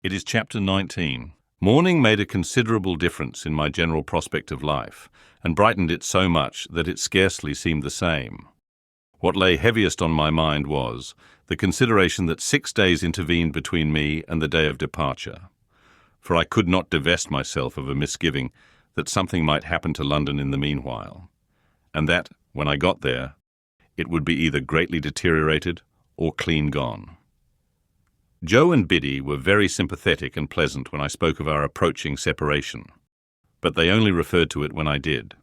It is chapter 19. Morning made a considerable difference in my general prospect of life, and brightened it so much that it scarcely seemed the same. What lay heaviest on my mind was the consideration that 6 days intervened between me and the day of departure, for I could not divest myself of a misgiving that something might happen to London in the meanwhile, and that, when I got there, it would be either greatly deteriorated or clean gone. Joe and Biddy were very sympathetic and pleasant when I spoke of our approaching separation, but they only referred to it when I did.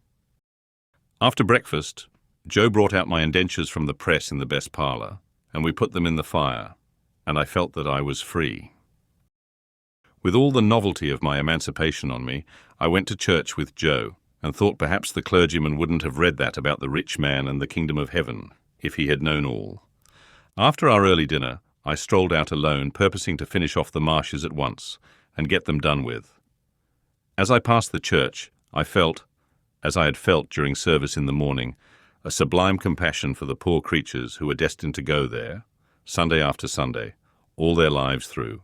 After breakfast, Joe brought out my indentures from the press in the best parlour, and we put them in the fire, and I felt that I was free. With all the novelty of my emancipation on me, I went to church with Joe, and thought perhaps the clergyman wouldn't have read that about the rich man and the kingdom of heaven, if he had known all. After our early dinner, I strolled out alone, purposing to finish off the marshes at once, and get them done with. As I passed the church, I felt, as I had felt during service in the morning, a sublime compassion for the poor creatures who were destined to go there, Sunday after Sunday, all their lives through,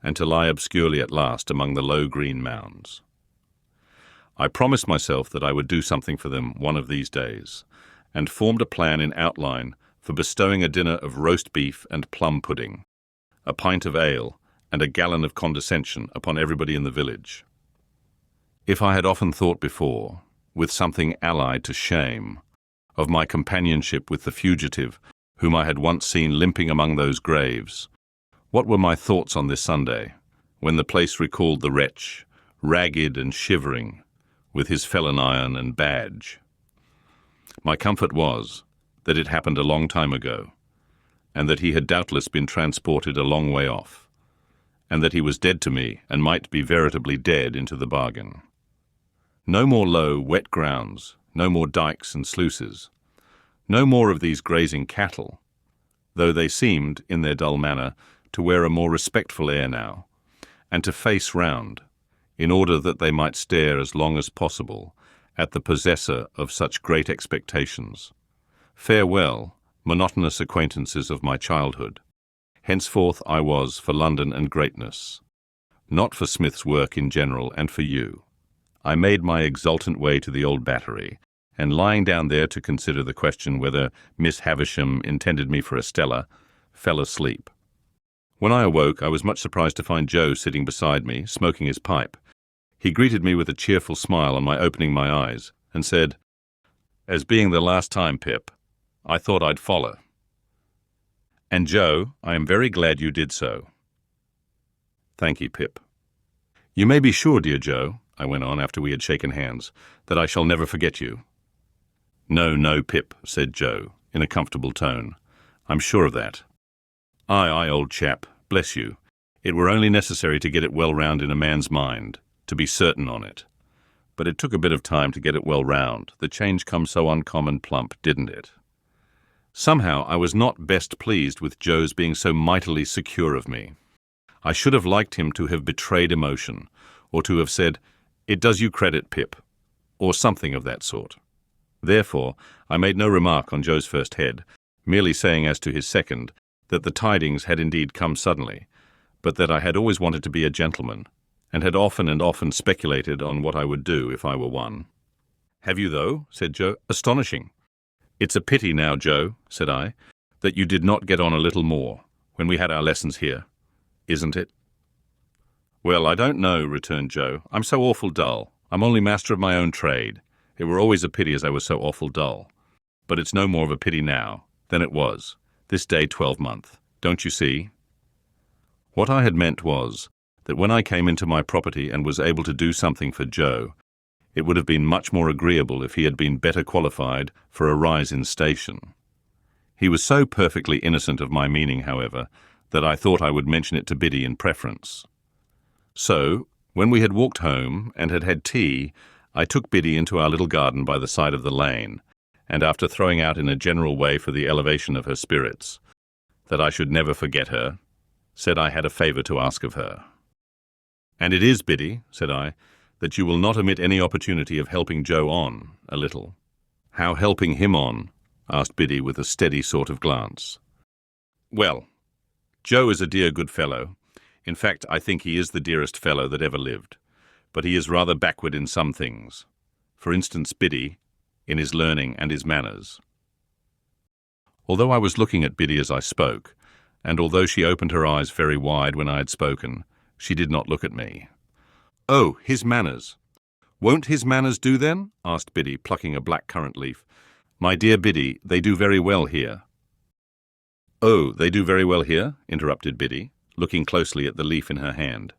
and to lie obscurely at last among the low green mounds. I promised myself that I would do something for them one of these days, and formed a plan in outline for bestowing a dinner of roast beef and plum pudding, a pint of ale, and a gallon of condescension upon everybody in the village. If I had often thought before, with something allied to shame, of my companionship with the fugitive whom I had once seen limping among those graves, what were my thoughts on this Sunday, when the place recalled the wretch, ragged and shivering, with his felon iron and badge? My comfort was that it happened a long time ago, and that he had doubtless been transported a long way off, and that he was dead to me and might be veritably dead into the bargain. No more low, wet grounds, no more dykes and sluices, no more of these grazing cattle, though they seemed, in their dull manner, to wear a more respectful air now, and to face round, in order that they might stare as long as possible at the possessor of such great expectations. Farewell, monotonous acquaintances of my childhood. Henceforth I was for London and greatness, not for Smith's work in general and for you. I made my exultant way to the old Battery, and lying down there to consider the question whether Miss Havisham intended me for a Stella, fell asleep. When I awoke, I was much surprised to find Joe sitting beside me, smoking his pipe. He greeted me with a cheerful smile on my opening my eyes, and said, "As being the last time, Pip, I thought I'd follow. And Joe, I am very glad you did so." "Thank you, Pip." "You may be sure, dear Joe," I went on after we had shaken hands, "that I shall never forget you." "No, no, Pip," said Joe, in a comfortable tone. "I'm sure of that." "Aye, aye, old chap, bless you. It were only necessary to get it well round in a man's mind, to be certain on it. But it took a bit of time to get it well round. The change come so uncommon plump, didn't it?" Somehow I was not best pleased with Joe's being so mightily secure of me. I should have liked him to have betrayed emotion, or to have said, "It does you credit, Pip," or something of that sort. Therefore, I made no remark on Joe's first head, merely saying as to his second, that the tidings had indeed come suddenly, but that I had always wanted to be a gentleman, and had often and often speculated on what I would do if I were one. "Have you, though?" said Joe. "Astonishing." "It's a pity now, Joe," said I, "that you did not get on a little more when we had our lessons here, isn't it?" "Well, I don't know," returned Joe. "I'm so awful dull. I'm only master of my own trade. It were always a pity as I was so awful dull. But it's no more of a pity now than it was, this day 12-month. Don't you see?" What I had meant was that when I came into my property and was able to do something for Joe, it would have been much more agreeable if he had been better qualified for a rise in station. He was so perfectly innocent of my meaning, however, that I thought I would mention it to Biddy in preference. So, when we had walked home and had had tea, I took Biddy into our little garden by the side of the lane, and after throwing out in a general way for the elevation of her spirits, that I should never forget her, said I had a favour to ask of her. "And it is, Biddy," said I, "that you will not omit any opportunity of helping Joe on a little." "How helping him on?" asked Biddy with a steady sort of glance. "Well, Joe is a dear good fellow. In fact, I think he is the dearest fellow that ever lived, but he is rather backward in some things. For instance, Biddy, in his learning and his manners. Although I was looking at Biddy as I spoke, and although she opened her eyes very wide when I had spoken, she did not look at me. "Oh, his manners. Won't his manners do then?" asked Biddy, plucking a black-currant leaf. "My dear Biddy, they do very well here." "Oh, they do very well here?" interrupted Biddy, looking closely at the leaf in her hand.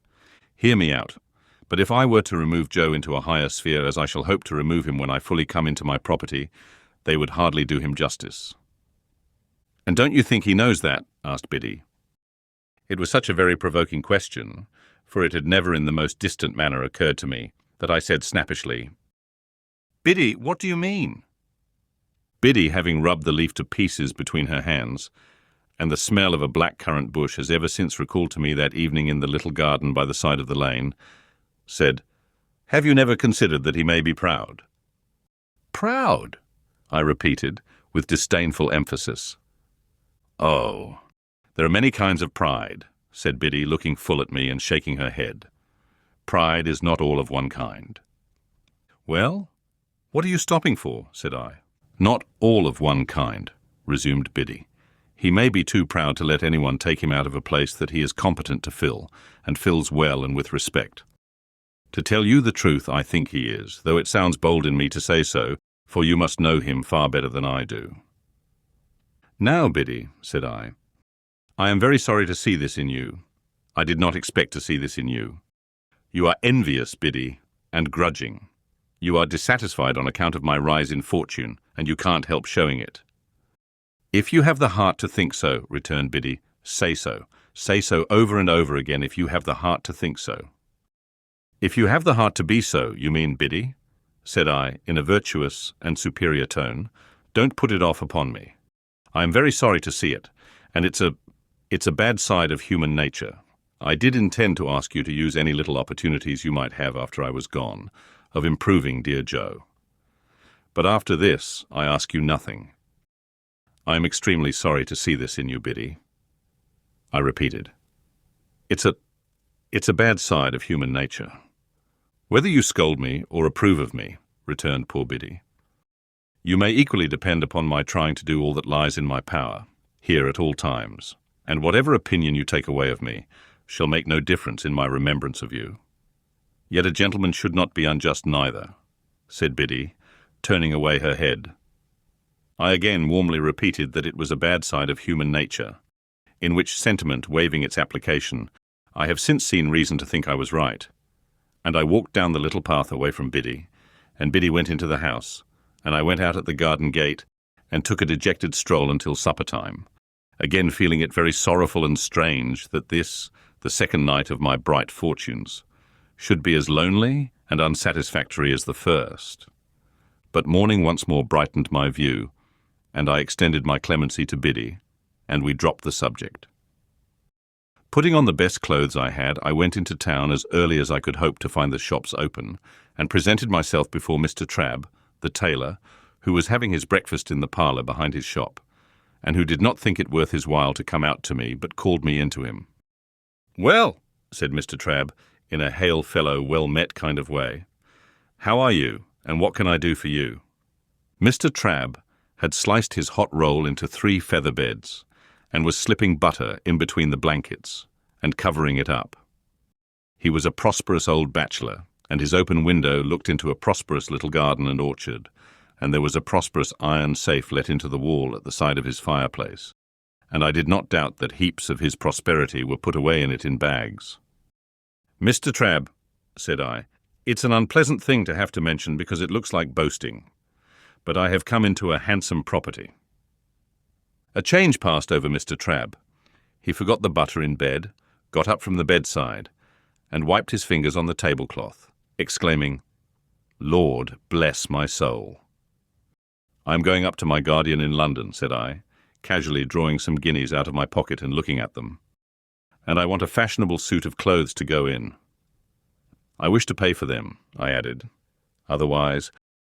"Hear me out. But if I were to remove Joe into a higher sphere, as I shall hope to remove him when I fully come into my property, they would hardly do him justice." "And don't you think he knows that?" asked Biddy. It was such a very provoking question, for it had never in the most distant manner occurred to me, that I said snappishly, "Biddy, what do you mean?" Biddy, having rubbed the leaf to pieces between her hands, and the smell of a black-currant bush has ever since recalled to me that evening in the little garden by the side of the lane, said, "Have you never considered that he may be proud?" "Proud?" I repeated, with disdainful emphasis. "Oh, there are many kinds of pride," said Biddy, looking full at me and shaking her head. "Pride is not all of one kind." "Well, what are you stopping for?" said I. "Not all of one kind," resumed Biddy. "He may be too proud to let anyone take him out of a place that he is competent to fill, and fills well and with respect. To tell you the truth, I think he is, though it sounds bold in me to say so, for you must know him far better than I do." "Now, Biddy," said I am very sorry to see this in you. I did not expect to see this in you. You are envious, Biddy, and grudging. You are dissatisfied on account of my rise in fortune, and you can't help showing it." "If you have the heart to think so," returned Biddy, "say so. Say so over and over again if you have the heart to think so." "If you have the heart to be so, you mean, Biddy," said I, in a virtuous and superior tone. "Don't put it off upon me. I am very sorry to see it, and it's a bad side of human nature. I did intend to ask you to use any little opportunities you might have after I was gone, of improving dear Joe. But after this, I ask you nothing. I am extremely sorry to see this in you, Biddy." I repeated, It's a bad side of human nature." "Whether you scold me or approve of me," returned poor Biddy, "you may equally depend upon my trying to do all that lies in my power, here at all times, and whatever opinion you take away of me shall make no difference in my remembrance of you." "Yet a gentleman should not be unjust neither," said Biddy, turning away her head. I again warmly repeated that it was a bad side of human nature, in which sentiment waiving its application, I have since seen reason to think I was right, and I walked down the little path away from Biddy, and Biddy went into the house, and I went out at the garden gate and took a dejected stroll until supper time, again feeling it very sorrowful and strange that this, the second night of my bright fortunes, should be as lonely and unsatisfactory as the first. But morning once more brightened my view, and I extended my clemency to Biddy, and we dropped the subject. Putting on the best clothes I had, I went into town as early as I could hope to find the shops open, and presented myself before Mr. Trabb, the tailor, who was having his breakfast in the parlour behind his shop, and who did not think it worth his while to come out to me, but called me into him. "Well," said Mr. Trabb, in a hail-fellow, well-met kind of way, "how are you, and what can I do for you?" Mr. Trabb had sliced his hot roll into 3 feather beds, and was slipping butter in between the blankets and covering it up. He was a prosperous old bachelor, and his open window looked into a prosperous little garden and orchard, and there was a prosperous iron safe let into the wall at the side of his fireplace, and I did not doubt that heaps of his prosperity were put away in it in bags. "Mr. Trabb," said I, "it's an unpleasant thing to have to mention because it looks like boasting, but I have come into a handsome property." A change passed over Mr. Trabb. He forgot the butter in bed, got up from the bedside, and wiped his fingers on the tablecloth, exclaiming, "Lord bless my soul." "I am going up to my guardian in London," said I, casually drawing some guineas out of my pocket and looking at them, "and I want a fashionable suit of clothes to go in. I wish to pay for them," I added. Otherwise,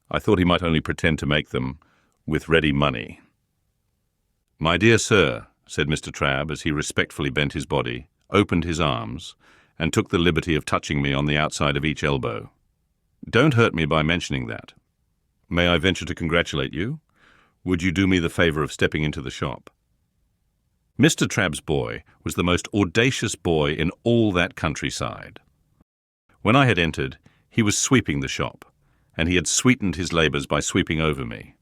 I thought he might only pretend to make them with ready money. "My dear sir," said Mr. Trabb, as he respectfully bent his body, opened his arms, and took the liberty of touching me on the outside of each elbow. "Don't hurt me by mentioning that. May I venture to congratulate you? Would you do me the favour of stepping into the shop?" Mr. Trabb's boy was the most audacious boy in all that countryside. When I had entered, he was sweeping the shop, and he had sweetened his labours by sweeping over me.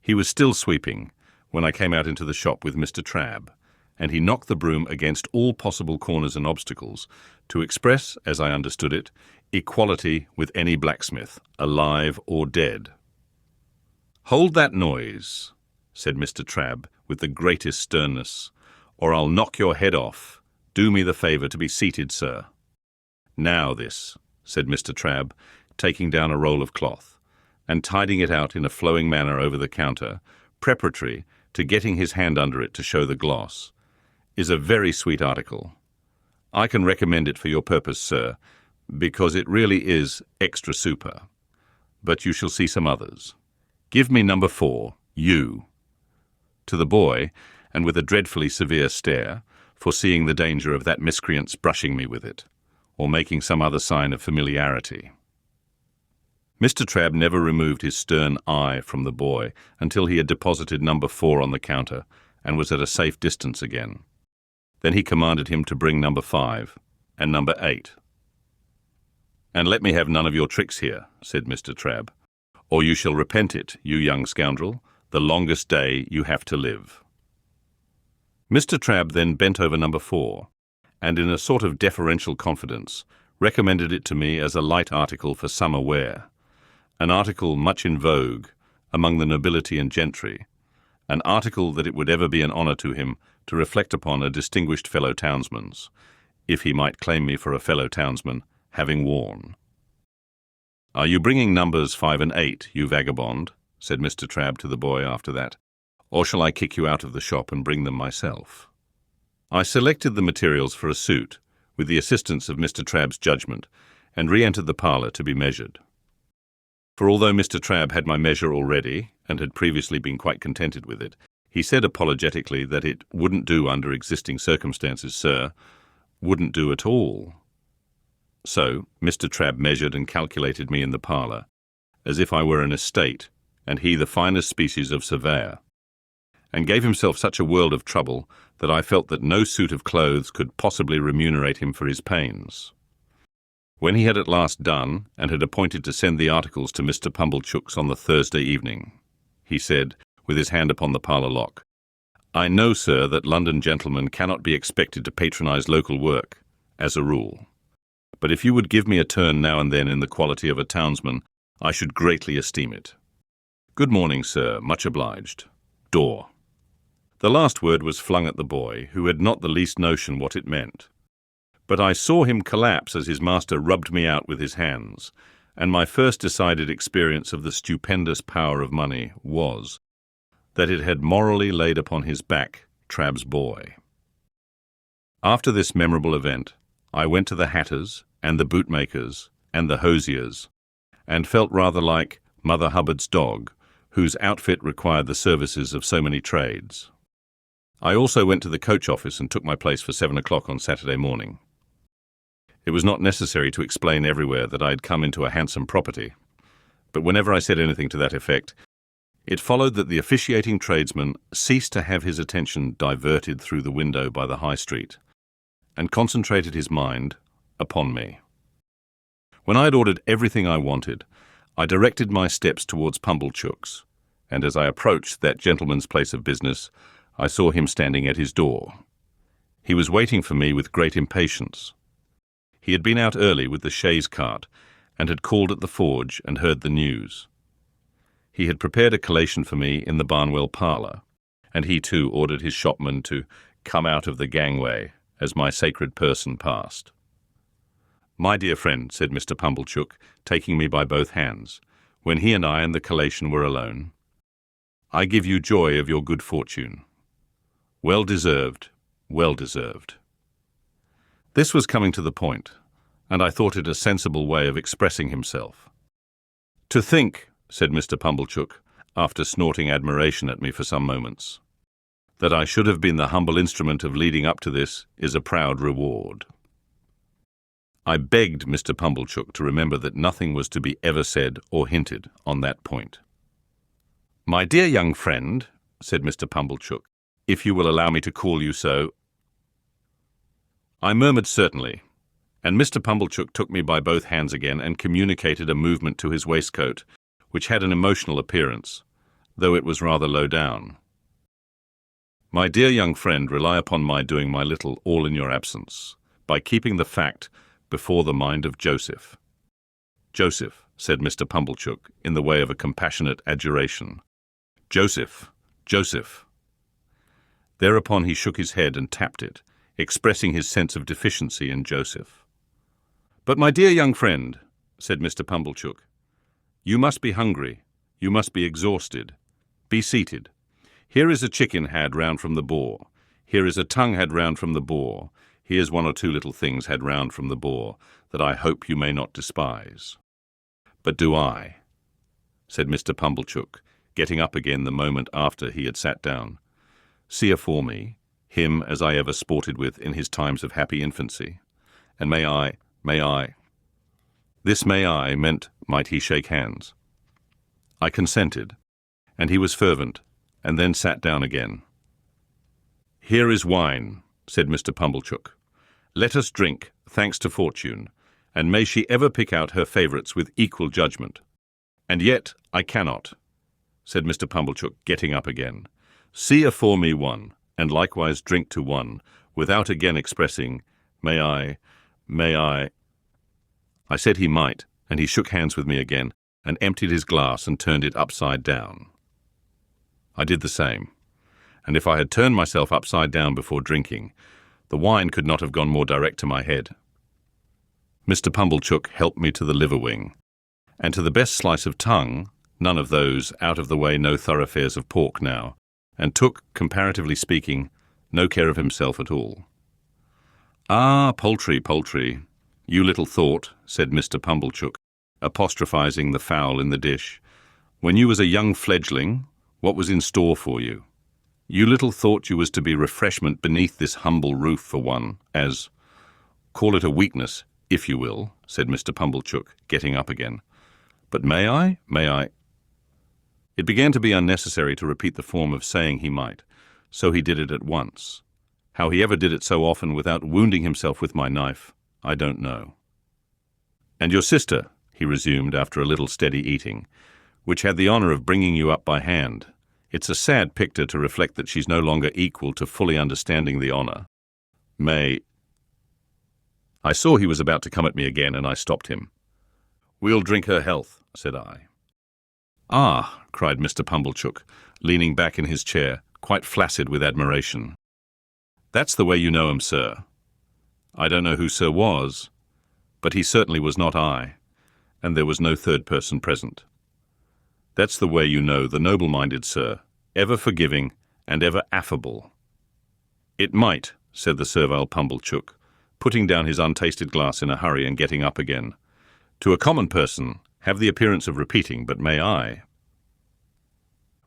He was still sweeping when I came out into the shop with Mr. Trabb, and he knocked the broom against all possible corners and obstacles to express, as I understood it, equality with any blacksmith, alive or dead. "Hold that noise," said Mr. Trabb with the greatest sternness, "or I'll knock your head off. Do me the favour to be seated, sir." "Now this," said Mr. Trabb, taking down a roll of cloth and tiding it out in a flowing manner over the counter, preparatory to getting his hand under it to show the gloss, "is a very sweet article. I can recommend it for your purpose, sir, because it really is extra super. But you shall see some others. Give me number 4, you." To the boy, and with a dreadfully severe stare, foreseeing the danger of that miscreant's brushing me with it, or making some other sign of familiarity. Mr. Trabb never removed his stern eye from the boy until he had deposited number 4 on the counter and was at a safe distance again. Then he commanded him to bring number 5 and number 8. "And let me have none of your tricks here," said Mr. Trabb, "or you shall repent it, you young scoundrel, the longest day you have to live." Mr. Trabb then bent over number 4, and in a sort of deferential confidence recommended it to me as a light article for summer wear, an article much in vogue among the nobility and gentry, an article that it would ever be an honour to him to reflect upon a distinguished fellow townsman's, if he might claim me for a fellow townsman, having worn. "Are you bringing numbers 5 and 8, you vagabond?" said Mr. Trabb to the boy after that, "or shall I kick you out of the shop and bring them myself?" I selected the materials for a suit, with the assistance of Mr. Trabb's judgment, and re-entered the parlour to be measured. For although Mr. Trabb had my measure already, and had previously been quite contented with it, he said apologetically that it wouldn't do under existing circumstances, sir, wouldn't do at all. So Mr. Trabb measured and calculated me in the parlour, as if I were an estate, and he the finest species of surveyor, and gave himself such a world of trouble that I felt that no suit of clothes could possibly remunerate him for his pains. When he had at last done, and had appointed to send the articles to Mr. Pumblechook's on the Thursday evening, he said, with his hand upon the parlour lock, "I know, sir, that London gentlemen cannot be expected to patronise local work, as a rule. But if you would give me a turn now and then in the quality of a townsman, I should greatly esteem it. Good morning, sir, much obliged. Door." The last word was flung at the boy, who had not the least notion what it meant. But I saw him collapse as his master rubbed me out with his hands, and my first decided experience of the stupendous power of money was that it had morally laid upon his back Trabb's boy. After this memorable event, I went to the hatters and the bootmakers and the hosiers, and felt rather like Mother Hubbard's dog, whose outfit required the services of so many trades. I also went to the coach office and took my place for 7 o'clock on Saturday morning. It was not necessary to explain everywhere that I had come into a handsome property, but whenever I said anything to that effect, it followed that the officiating tradesman ceased to have his attention diverted through the window by the High Street, and concentrated his mind upon me. When I had ordered everything I wanted, I directed my steps towards Pumblechook's, and as I approached that gentleman's place of business, I saw him standing at his door. He was waiting for me with great impatience. He had been out early with the chaise cart, and had called at the forge and heard the news. He had prepared a collation for me in the Barnwell parlour, and he too ordered his shopman to come out of the gangway as my sacred person passed. "My dear friend," said Mr. Pumblechook, taking me by both hands, when he and I and the collation were alone, "I give you joy of your good fortune. Well deserved, well deserved." This was coming to the point, and I thought it a sensible way of expressing himself. "To think," said Mr. Pumblechook, after snorting admiration at me for some moments, That I should have been the humble instrument of leading up to this is a proud reward. I begged Mr. Pumblechook to remember that nothing was to be ever said or hinted on that point. "My dear young friend," said Mr. Pumblechook, "if you will allow me to call you so." I murmured certainly, and Mr. Pumblechook took me by both hands again and communicated a movement to his waistcoat, which had an emotional appearance, though it was rather low down. "My dear young friend, rely upon my doing my little all in your absence, by keeping the fact before the mind of Joseph." "Joseph," said Mr. Pumblechook, in the way of a compassionate adjuration. "Joseph, Joseph." Thereupon he shook his head and tapped it, expressing his sense of deficiency in Joseph. "But my dear young friend," said Mr. Pumblechook, "you must be hungry, you must be exhausted. Be seated. Here is a chicken had round from the boar. Here is a tongue had round from the boar. Here's one or two little things had round from the boar, that I hope you may not despise." "But do I," said Mr. Pumblechook, getting up again the moment after he had sat down, "see afore me him as I ever sported with in his times of happy infancy, and may I, this may I meant might he shake hands. I consented, and he was fervent, and then sat down again. "Here is wine," said Mr. Pumblechook. "Let us drink, thanks to fortune, and may she ever pick out her favourites with equal judgment. And yet I cannot," said Mr. Pumblechook, getting up again, "see afore me one, and likewise drink to one, without again expressing, may I. I said he might, and he shook hands with me again, and emptied his glass and turned it upside down. I did the same, and if I had turned myself upside down before drinking, the wine could not have gone more direct to my head. Mr. Pumblechook helped me to the liver wing, and to the best slice of tongue, none of those out-of-the-way no thoroughfares of pork now, and took, comparatively speaking, no care of himself at all. "Ah, poultry, poultry, you little thought," said Mr. Pumblechook, apostrophizing the fowl in the dish, "when you was a young fledgling, what was in store for you. You little thought you was to be refreshment beneath this humble roof for one, as, call it a weakness, if you will," said Mr. Pumblechook, getting up again. "But may I? It began to be unnecessary to repeat the form of saying he might, so he did it at once. How he ever did it so often without wounding himself with my knife, I don't know. "And your sister," he resumed after a little steady eating, "which had the honour of bringing you up by hand. It's a sad picture to reflect that she's no longer equal to fully understanding the honour. I saw he was about to come at me again, and I stopped him. "We'll drink her health," said I. "Ah," cried Mr. Pumblechook, leaning back in his chair, quite flaccid with admiration. "That's the way you know him, sir. I don't know who sir was, but he certainly was not I, and there was no third person present. That's the way you know the noble-minded sir, ever forgiving and ever affable." "It might," said the servile Pumblechook, putting down his untasted glass in a hurry and getting up again, "to a common person have the appearance of repeating, but may I."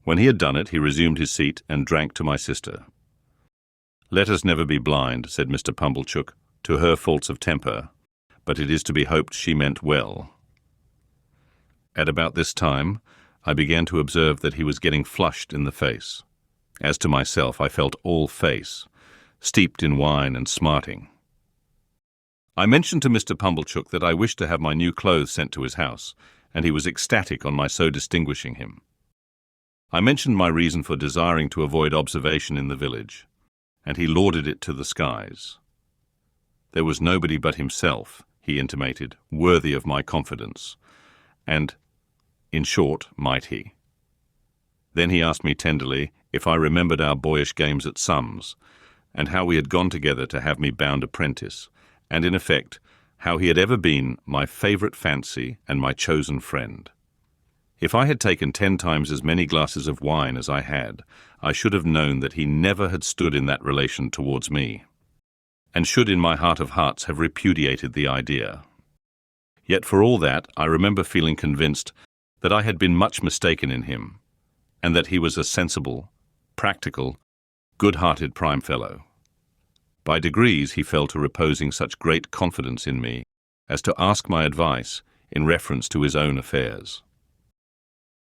When he had done it, he resumed his seat and drank to my sister. "Let us never be blind," said Mr. Pumblechook, "to her faults of temper, but it is to be hoped she meant well." At about this time, I began to observe that he was getting flushed in the face. As to myself, I felt all face, steeped in wine and smarting. I mentioned to Mr. Pumblechook that I wished to have my new clothes sent to his house, and he was ecstatic on my so distinguishing him. I mentioned my reason for desiring to avoid observation in the village, and he lauded it to the skies. There was nobody but himself, he intimated, worthy of my confidence, and, in short, might he. Then he asked me tenderly if I remembered our boyish games at sums, and how we had gone together to have me bound apprentice, and in effect, how he had ever been my favourite fancy and my chosen friend. If I had taken 10 times as many glasses of wine as I had, I should have known that he never had stood in that relation towards me, and should in my heart of hearts have repudiated the idea. Yet for all that, I remember feeling convinced that I had been much mistaken in him, and that he was a sensible, practical, Good-hearted prime fellow. By degrees he fell to reposing such great confidence in me as to ask my advice in reference to his own affairs.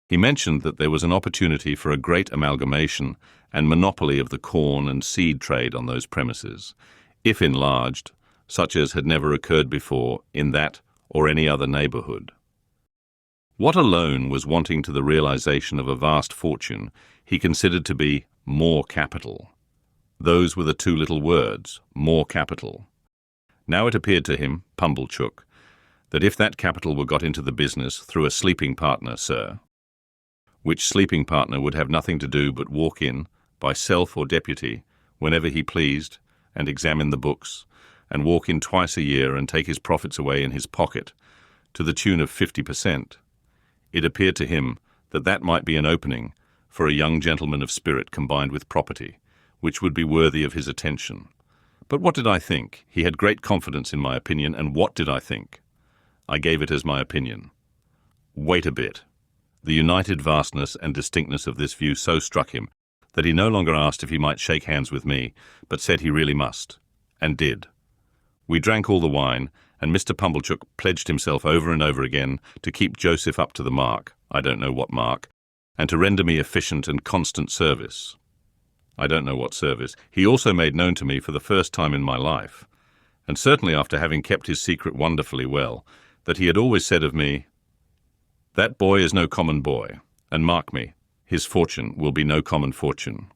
He mentioned that there was an opportunity for a great amalgamation and monopoly of the corn and seed trade on those premises, if enlarged, such as had never occurred before in that or any other neighbourhood. What alone was wanting to the realization of a vast fortune he considered to be more capital. Those were the two little words, more capital. Now it appeared to him, Pumblechook, that if that capital were got into the business through a sleeping partner, sir, which sleeping partner would have nothing to do but walk in, by self or deputy, whenever he pleased, and examine the books, and walk in twice a year and take his profits away in his pocket, to the tune of 50%, it appeared to him that that might be an opening for a young gentleman of spirit combined with property, which would be worthy of his attention. But what did I think? He had great confidence in my opinion, and what did I think? I gave it as my opinion. Wait a bit. The united vastness and distinctness of this view so struck him that he no longer asked if he might shake hands with me, but said he really must, and did. We drank all the wine, and Mr. Pumblechook pledged himself over and over again to keep Joseph up to the mark, I don't know what mark, and to render me efficient and constant service. I don't know what service. He also made known to me for the first time in my life, and certainly after having kept his secret wonderfully well, that he had always said of me, "That boy is no common boy, and mark me, his fortune will be no common fortune."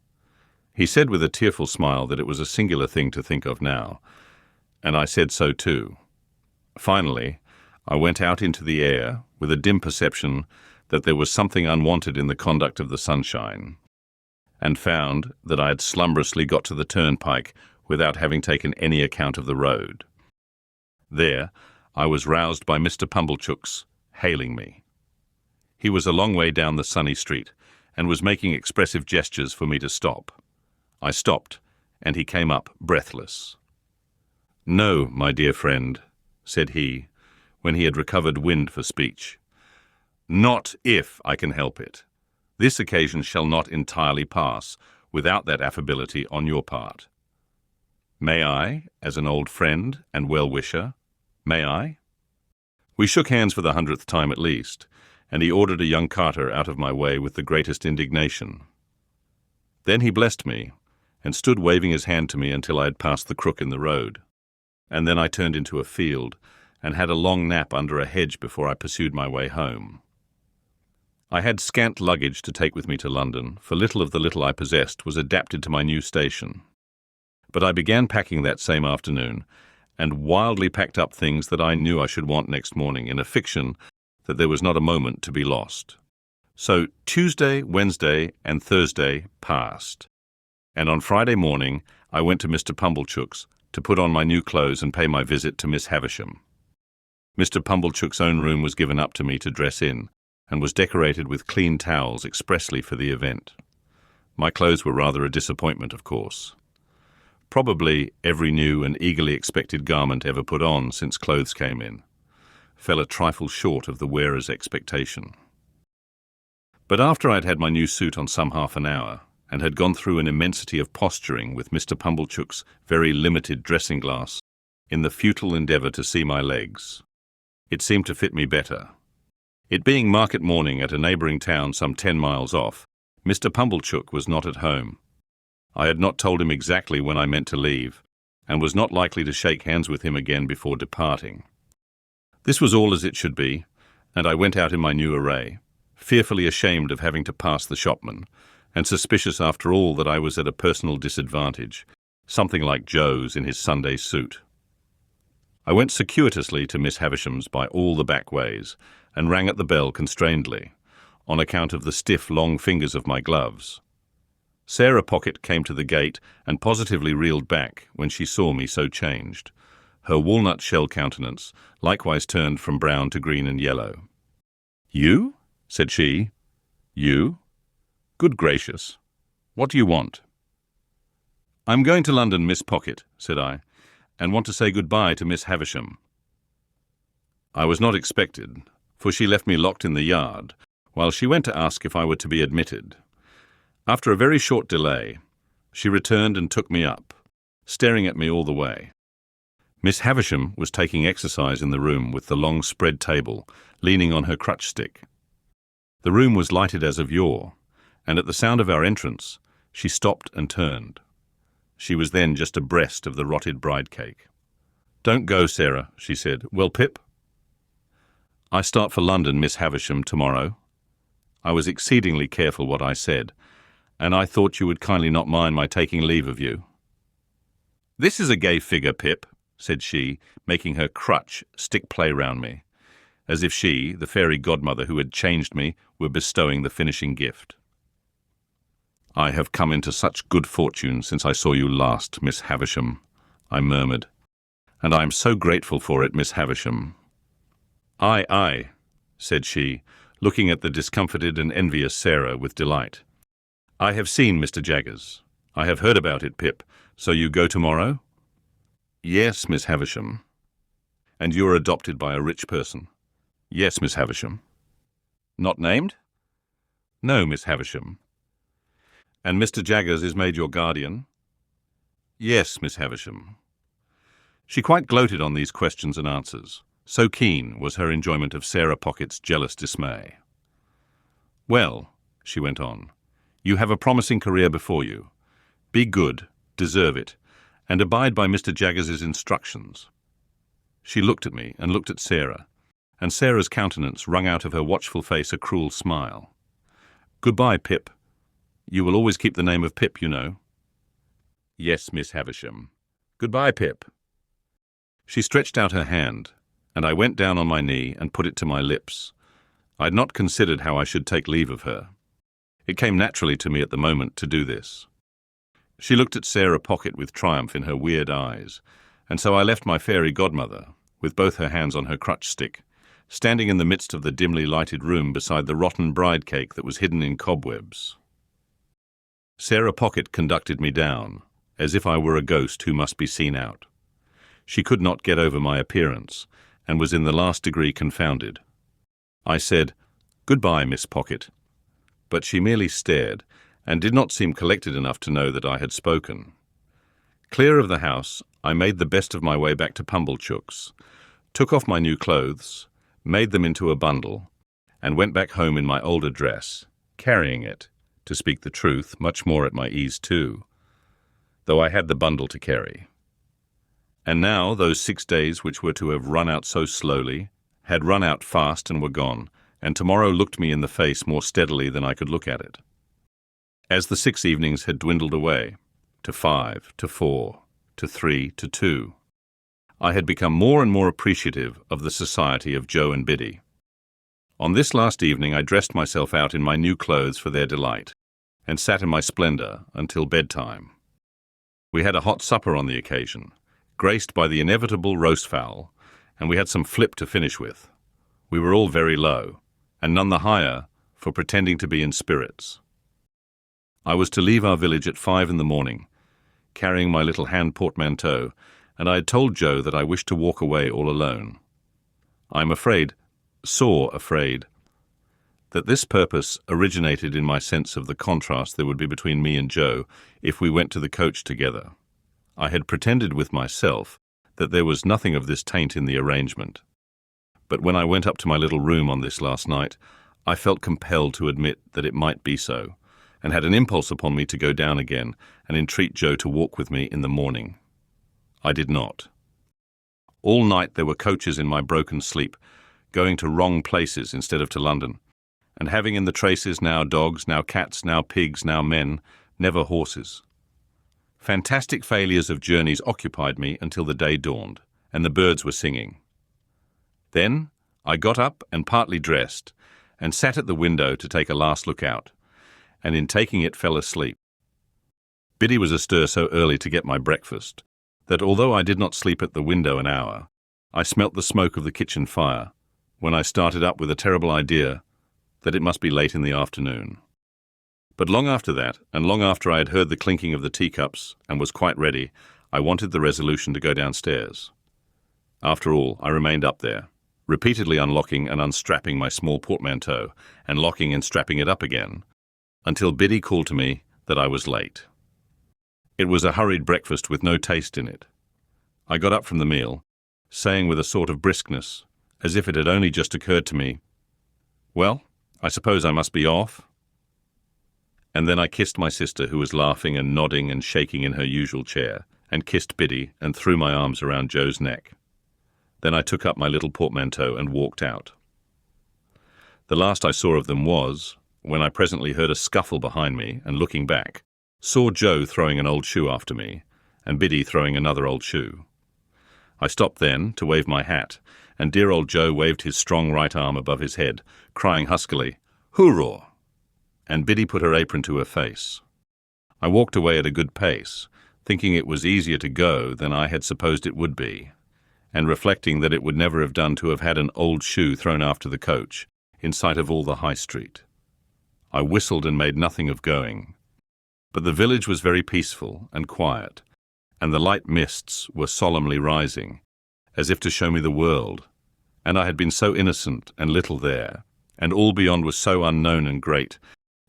He said with a tearful smile that it was a singular thing to think of now, and I said so too. Finally, I went out into the air with a dim perception that there was something unwonted in the conduct of the sunshine, and found that I had slumberously got to the turnpike without having taken any account of the road. There, I was roused by Mr. Pumblechook's hailing me. He was a long way down the sunny street, and was making expressive gestures for me to stop. I stopped, and he came up breathless. "No, my dear friend," said he, when he had recovered wind for speech. "Not if I can help it. This occasion shall not entirely pass without that affability on your part. May I, as an old friend and well-wisher, may I?" We shook hands for the 100th time at least, and he ordered a young carter out of my way with the greatest indignation. Then he blessed me, and stood waving his hand to me until I had passed the crook in the road, and then I turned into a field, and had a long nap under a hedge before I pursued my way home. I had scant luggage to take with me to London, for little of the little I possessed was adapted to my new station. But I began packing that same afternoon, and wildly packed up things that I knew I should want next morning, in a fiction that there was not a moment to be lost. So Tuesday, Wednesday, and Thursday passed, and on Friday morning I went to Mr. Pumblechook's to put on my new clothes and pay my visit to Miss Havisham. Mr. Pumblechook's own room was given up to me to dress in, and was decorated with clean towels expressly for the event. My clothes were rather a disappointment, of course. Probably every new and eagerly expected garment ever put on since clothes came in fell a trifle short of the wearer's expectation. But after I had had my new suit on some half an hour, and had gone through an immensity of posturing with Mr. Pumblechook's very limited dressing-glass in the futile endeavour to see my legs, it seemed to fit me better. It being market morning at a neighbouring town some 10 miles off, Mr. Pumblechook was not at home. I had not told him exactly when I meant to leave, and was not likely to shake hands with him again before departing. This was all as it should be, and I went out in my new array, fearfully ashamed of having to pass the shopman, and suspicious after all that I was at a personal disadvantage, something like Joe's in his Sunday suit. I went circuitously to Miss Havisham's by all the back ways, and rang at the bell constrainedly, on account of the stiff, long fingers of my gloves. Sarah Pocket came to the gate and positively reeled back when she saw me so changed, her walnut-shell countenance likewise turned from brown to green and yellow. "You?" said she. "You? Good gracious! What do you want?" "I'm going to London, Miss Pocket," said I, "and want to say good-bye to Miss Havisham." I was not expected, for she left me locked in the yard, while she went to ask if I were to be admitted. After a very short delay, She returned and took me up, staring at me all the way. Miss Havisham was taking exercise in the room with the long spread table, leaning on her crutch stick. The room was lighted as of yore, and at the sound of our entrance, she stopped and turned. She was then just abreast of the rotted bride cake. "Don't go, Sarah," she said. "Well, Pip?" "I start for London, Miss Havisham, tomorrow." I was exceedingly careful what I said, and I thought you would kindly not mind my taking leave of you. "This is a gay figure, Pip," said she, making her crutch stick play round me, as if she, the fairy godmother who had changed me, were bestowing the finishing gift. "I have come into such good fortune since I saw you last, Miss Havisham," I murmured, "and I am so grateful for it, Miss Havisham." "Aye, aye," said she, looking at the discomfited and envious Sarah with delight. "I have seen Mr. Jaggers. I have heard about it, Pip. So you go tomorrow?" "Yes, Miss Havisham." "And you are adopted by a rich person?" "Yes, Miss Havisham." "Not named?" "No, Miss Havisham." "And Mr. Jaggers is made your guardian?" "Yes, Miss Havisham." She quite gloated on these questions and answers. So keen was her enjoyment of Sarah Pocket's jealous dismay. "Well," she went on, "you have a promising career before you. Be good, deserve it, and abide by Mr. Jaggers's instructions." She looked at me and looked at Sarah, and Sarah's countenance wrung out of her watchful face a cruel smile. "Goodbye, Pip. You will always keep the name of Pip, you know." "Yes, Miss Havisham. Goodbye, Pip." She stretched out her hand, and I went down on my knee and put it to my lips. I had not considered how I should take leave of her. It came naturally to me at the moment to do this. She looked at Sarah Pocket with triumph in her weird eyes, and so I left my fairy godmother, with both her hands on her crutch stick, standing in the midst of the dimly lighted room beside the rotten bride cake that was hidden in cobwebs. Sarah Pocket conducted me down, as if I were a ghost who must be seen out. She could not get over my appearance, and was in the last degree confounded. I said, "Goodbye, Miss Pocket," but she merely stared, and did not seem collected enough to know that I had spoken. Clear of the house, I made the best of my way back to Pumblechook's, took off my new clothes, made them into a bundle, and went back home in my older dress, carrying it, to speak the truth, much more at my ease too, though I had the bundle to carry. And now those 6 days which were to have run out so slowly, had run out fast and were gone, and tomorrow looked me in the face more steadily than I could look at it. As the 6 evenings had dwindled away, to 5, to 4, to 3, to 2, I had become more and more appreciative of the society of Joe and Biddy. On this last evening I dressed myself out in my new clothes for their delight, and sat in my splendour until bedtime. We had a hot supper on the occasion, graced by the inevitable roast fowl, and we had some flip to finish with. We were all very low, and none the higher for pretending to be in spirits. I was to leave our village at 5 in the morning, carrying my little hand portmanteau, and I had told Joe that I wished to walk away all alone. I am afraid, sore afraid, that this purpose originated in my sense of the contrast there would be between me and Joe if we went to the coach together. I had pretended with myself that there was nothing of this taint in the arrangement. But when I went up to my little room on this last night, I felt compelled to admit that it might be so, and had an impulse upon me to go down again and entreat Joe to walk with me in the morning. I did not. All night there were coaches in my broken sleep, going to wrong places instead of to London, and having in the traces now dogs, now cats, now pigs, now men, never horses. Fantastic failures of journeys occupied me until the day dawned, and the birds were singing. Then I got up and partly dressed, and sat at the window to take a last look out, and in taking it fell asleep. Biddy was astir so early to get my breakfast, that although I did not sleep at the window an hour, I smelt the smoke of the kitchen fire, when I started up with a terrible idea that it must be late in the afternoon. But long after that, and long after I had heard the clinking of the teacups and was quite ready, I wanted the resolution to go downstairs. After all, I remained up there, repeatedly unlocking and unstrapping my small portmanteau, and locking and strapping it up again, until Biddy called to me that I was late. It was a hurried breakfast with no taste in it. I got up from the meal, saying with a sort of briskness, as if it had only just occurred to me, "Well, I suppose I must be off." And then I kissed my sister, who was laughing and nodding and shaking in her usual chair, and kissed Biddy and threw my arms around Joe's neck. Then I took up my little portmanteau and walked out. The last I saw of them was when I presently heard a scuffle behind me and, looking back, saw Joe throwing an old shoe after me and Biddy throwing another old shoe. I stopped then to wave my hat, and dear old Joe waved his strong right arm above his head, crying huskily, "Hoorah!" And Biddy put her apron to her face. I walked away at a good pace, thinking it was easier to go than I had supposed it would be, and reflecting that it would never have done to have had an old shoe thrown after the coach, in sight of all the high street. I whistled and made nothing of going. But the village was very peaceful and quiet, and the light mists were solemnly rising, as if to show me the world, and I had been so innocent and little there, and all beyond was so unknown and great,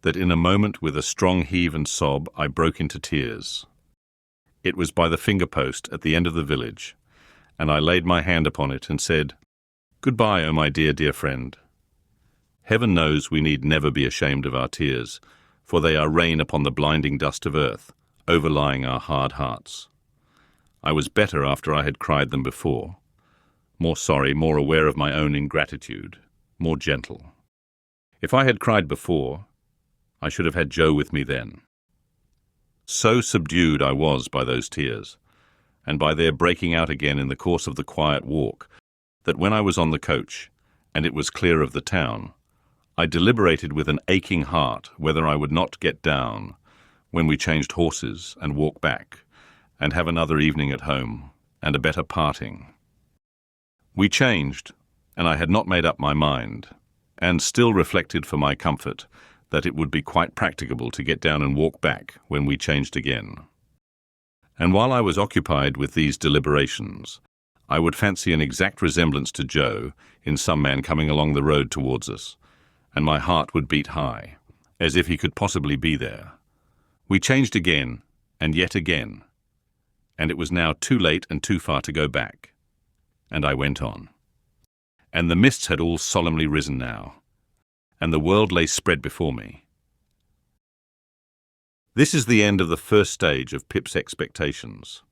that in a moment, with a strong heave and sob, I broke into tears. It was by the finger-post at the end of the village, and I laid my hand upon it and said, "Goodbye, oh my dear, dear friend. Heaven knows we need never be ashamed of our tears, for they are rain upon the blinding dust of earth, overlying our hard hearts. I was better after I had cried them before, more sorry, more aware of my own ingratitude, more gentle. If I had cried before, I should have had Joe with me then." So subdued I was by those tears, and by their breaking out again in the course of the quiet walk, that when I was on the coach, and it was clear of the town, I deliberated with an aching heart whether I would not get down, when we changed horses and walk back, and have another evening at home, and a better parting. We changed, and I had not made up my mind, and still reflected for my comfort that it would be quite practicable to get down and walk back when we changed again. And while I was occupied with these deliberations, I would fancy an exact resemblance to Joe in some man coming along the road towards us, and my heart would beat high, as if he could possibly be there. We changed again, and yet again, and it was now too late and too far to go back, and I went on. And the mists had all solemnly risen now, and the world lay spread before me. This is the end of the first stage of Pip's expectations.